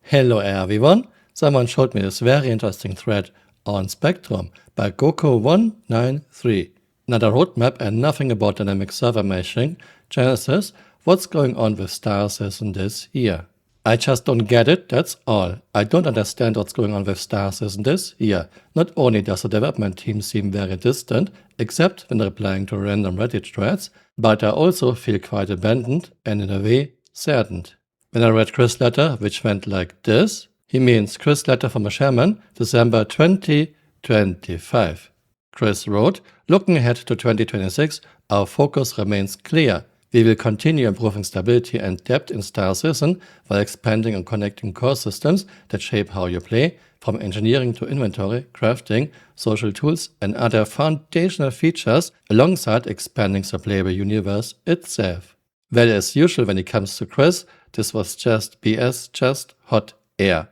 Hello everyone, someone showed me this very interesting thread on Spectrum by Goko193. Not a roadmap and nothing about dynamic server meshing. Genesis, what's going on with Star Citizen this year? I just don't get it, that's all. I don't understand what's going on with Star Citizen this year. Not only does the development team seem very distant, except when replying to random Reddit threads, but I also feel quite abandoned and in a way saddened. When I read Chris' letter, which went like this, he means Chris' letter from a shaman, December 2025. Chris wrote, looking ahead to 2026, our focus remains clear. We will continue improving stability and depth in Star Citizen while expanding and connecting core systems that shape how you play, from engineering to inventory, crafting, social tools, and other foundational features, alongside expanding the playable universe itself. Well, as usual when it comes to Chris, this was just BS, just hot air.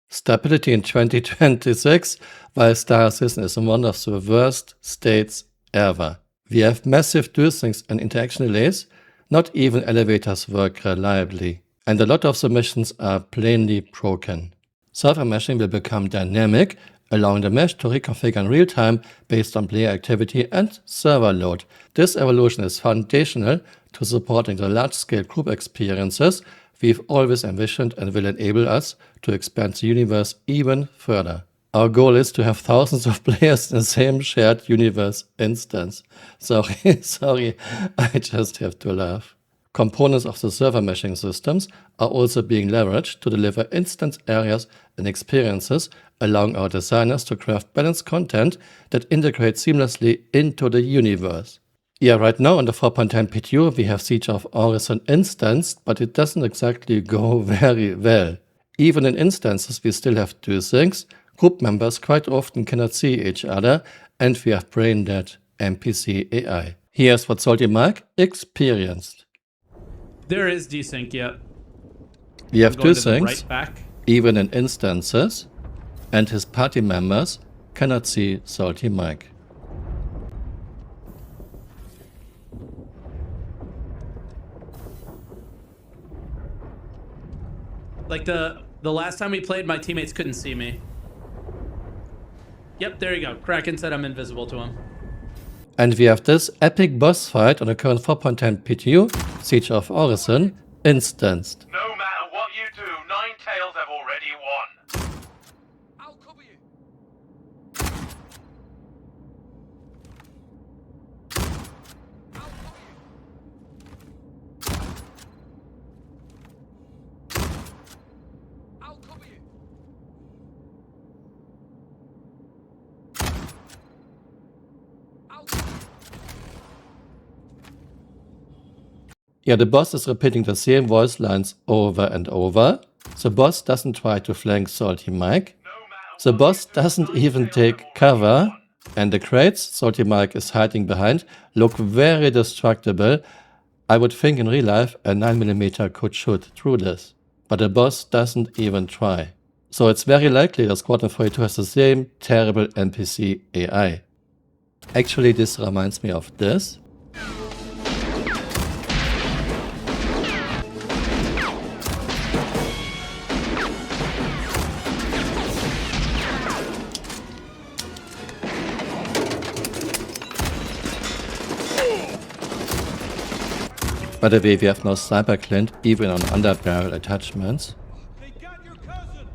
Stability in 2026, while Star Citizen is in one of the worst states ever. We have massive dual syncs and interaction delays, not even elevators work reliably, and a lot of the missions are plainly broken. Server meshing will become dynamic, allowing the mesh to reconfigure in real time based on player activity and server load. This evolution is foundational to supporting the large-scale group experiences we've always envisioned and will enable us to expand the universe even further. Our goal is to have thousands of players in the same shared universe instance. Sorry, I just have to laugh. Components of the server meshing systems are also being leveraged to deliver instance areas and experiences, allowing our designers to craft balanced content that integrates seamlessly into the universe. Yeah, right now on the 4.10 PTU we have Siege of Orison instanced, but it doesn't exactly go very well. Even in instances we still have dual syncs, group members quite often cannot see each other, and we have brain-dead NPC AI. Here's what Salty Mike experienced. There is desync, yeah. We have dual syncs, right back. even in instances, and his party members cannot see Salty Mike. Like the last time we played, my teammates couldn't see me. Yep, there you go. Kraken said I'm invisible to him. And we have this epic boss fight on the current 4.10 PTU, Siege of Orison, instanced. No matter what you do, Nine Tails have already won. I'll cover you. I'll cover you. I'll cover you. I'll cover you. Yeah, the boss is repeating the same voice lines over and over. The boss doesn't try to flank Salty Mike. The boss doesn't even take cover. And the crates Salty Mike is hiding behind look very destructible. I would think in real life a 9mm could shoot through this. But the boss doesn't even try. So it's very likely that Squadron 42 has the same terrible NPC AI. Actually, this reminds me of this. By the way, we have no sniper clint even on underbarrel attachments. They got your cousin.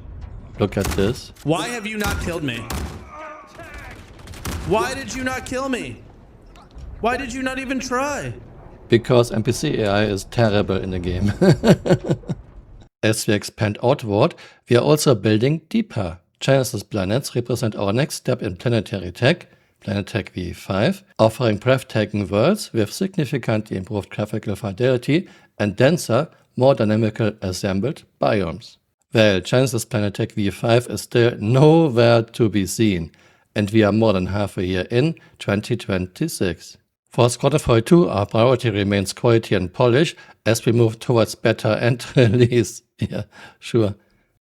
Look at this. Why have you not killed me? Why did you not kill me? Why did you not even try? Because NPC AI is terrible in the game. As we expand outward, we are also building deeper. Genesis planets represent our next step in planetary tech, Planetech V5, offering breathtaking worlds with significantly improved graphical fidelity and denser, more dynamical assembled biomes. Well, Genesis Planetech V5 is still nowhere to be seen, and we are more than half a year in 2026. For Squadron 42, our priority remains quality and polish as we move towards beta and release. Yeah, sure.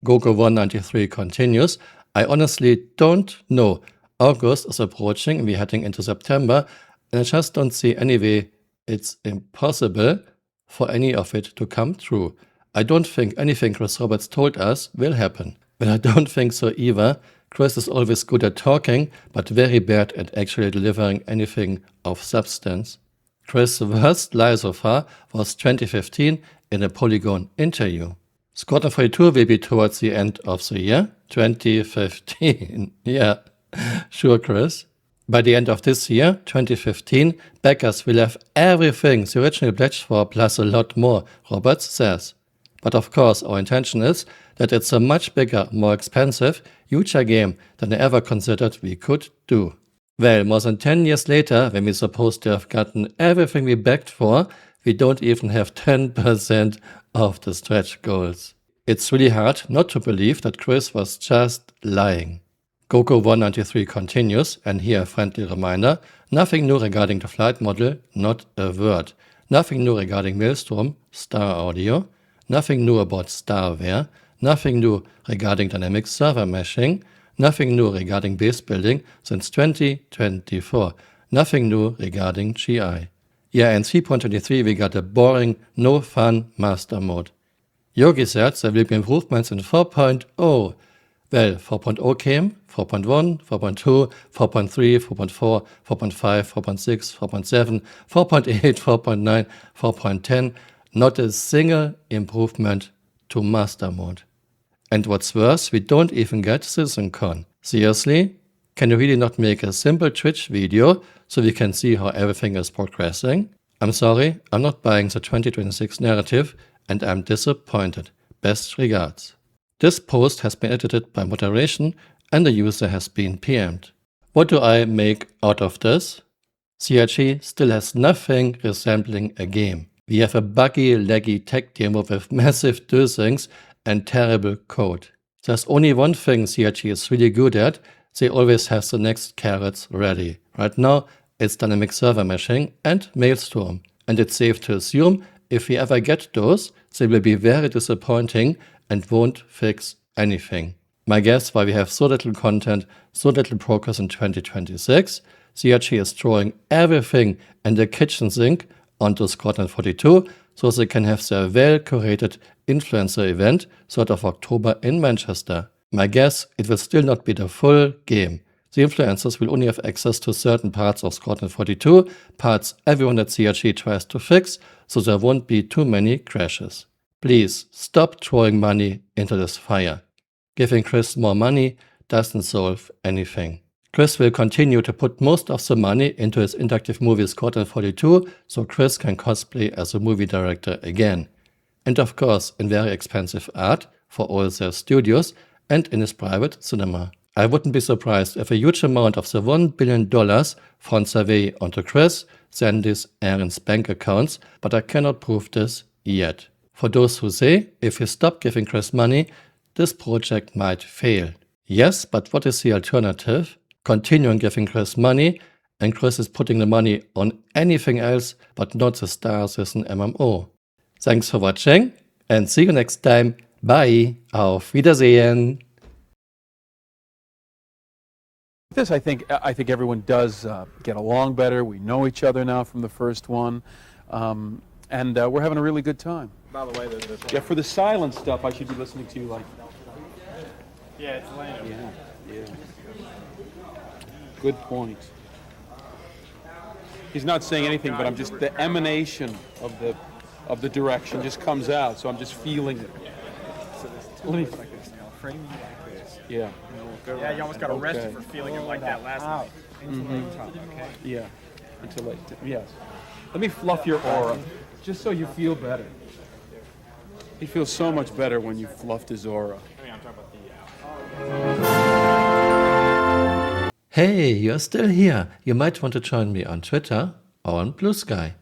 Goko193 continues. I honestly don't know. August is approaching and we're heading into September, and I just don't see any way it's impossible for any of it to come true. I don't think anything Chris Roberts told us will happen. Well, I don't think so either. Chris is always good at talking, but very bad at actually delivering anything of substance. Chris' worst lie so far was 2015 in a Polygon interview. Squadron 42 will be towards the end of the year, 2015. Yeah, sure, Chris. By the end of this year, 2015, backers will have everything the original pledged for plus a lot more, Roberts says. But of course, our intention is that it's a much bigger, more expensive, huger game than I ever considered we could do. Well, more than 10 years later, when we're supposed to have gotten everything we begged for, we don't even have 10% of the stretch goals. It's really hard not to believe that Chris was just lying. Goku193 continues, and here a friendly reminder, nothing new regarding the flight model, not a word. Nothing new regarding Maelstrom, Star Audio. Nothing new about Starware. Nothing new regarding dynamic server meshing. Nothing new regarding base building since 2024. Nothing new regarding GI. Yeah, in 3.23 we got a boring, no fun master mode. Yogi said there will be improvements in 4.0. Well, 4.0 came, 4.1, 4.2, 4.3, 4.4, 4.5, 4.6, 4.7, 4.8, 4.9, 4.10. Not a single improvement to master mode. And what's worse, we don't even get CitizenCon. Seriously? Can you really not make a simple Twitch video so we can see how everything is progressing? I'm sorry, I'm not buying the 2026 narrative and I'm disappointed. Best regards. This post has been edited by moderation and the user has been PM'd. What do I make out of this? CRG still has nothing resembling a game. We have a buggy, laggy tech demo with massive dosings and terrible code. There's only one thing CRG is really good at, they always have the next carrots ready. Right now, it's dynamic server meshing and Maelstrom. And it's safe to assume if we ever get those, they will be very disappointing and won't fix anything. My guess why we have so little content, so little progress in 2026, CRG is throwing everything in the kitchen sink onto Squadron 42 so they can have their well-curated influencer event 3rd of October in Manchester. My guess, it will still not be the full game. The influencers will only have access to certain parts of Squadron 42, parts everyone at CRG tries to fix, so there won't be too many crashes. Please stop throwing money into this fire. Giving Chris more money doesn't solve anything. Chris will continue to put most of the money into his interactive movie Squadron 42 so Chris can cosplay as a movie director again. And of course in very expensive art for all their studios and in his private cinema. I wouldn't be surprised if a huge amount of the $1 billion found their way onto Chris, Sandy's, Aaron's bank accounts, but I cannot prove this yet. For those who say, if you stop giving Chris money, this project might fail. Yes, but what is the alternative? Continuing giving Chris money, and Chris is putting the money on anything else but not the Star Citizen MMO. Thanks for watching and see you next time. Bye. Auf Wiedersehen. This, I think everyone does get along better. We know each other now from the first one, and we're having a really good time. By the way, Yeah, for the silent stuff, I should be listening to you like. yeah, it's lame. Yeah. Good point. He's not saying anything, but I'm just the emanation of the direction just comes out, so I'm just feeling it. So this like this, framing like this. Yeah. Yeah, you almost got arrested Okay. for feeling it like that last night. Okay. Yeah. Until like yes. Let me fluff your aura, just so you feel better. He feels so much better when you fluffed his aura. I mean, I'm talking about the. Hey, you're still here. You might want to join me on Twitter or on Blue Sky.